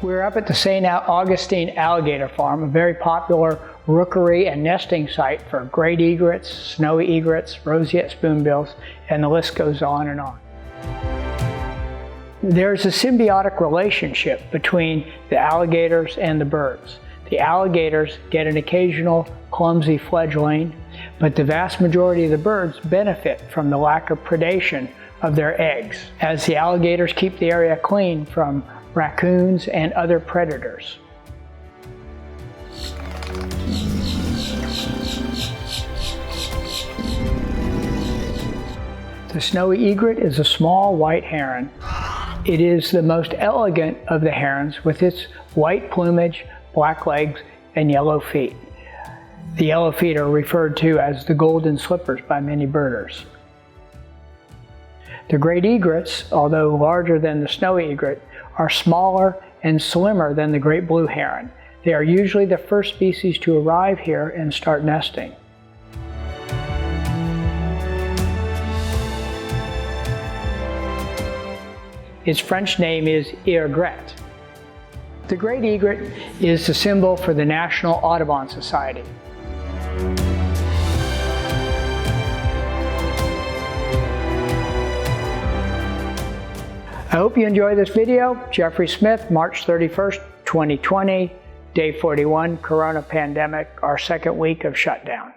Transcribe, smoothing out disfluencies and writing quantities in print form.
We're up at the St. Augustine Alligator Farm, a very popular rookery and nesting site for Great Egrets, Snowy Egrets, roseate spoonbills, and the list goes on and on. There's a symbiotic relationship between the alligators and the birds. The alligators get an occasional clumsy fledgling, but the vast majority of the birds benefit from the lack of predation of their eggs, as the alligators keep the area clean from raccoons and other predators. The Snowy Egret is a small white heron. It is the most elegant of the herons with its white plumage, black legs, and yellow feet. The yellow feet are referred to as the golden slippers by many birders. The Great Egrets, although larger than the Snowy Egret, are smaller and slimmer than the Great Blue Heron. They are usually the first species to arrive here and start nesting. Its French name is aigrette. The Great Egret is the symbol for the National Audubon Society. I hope you enjoy this video. Geoffrey Smith, March 31st, 2020, Day 41, Corona pandemic, our second week of shutdown.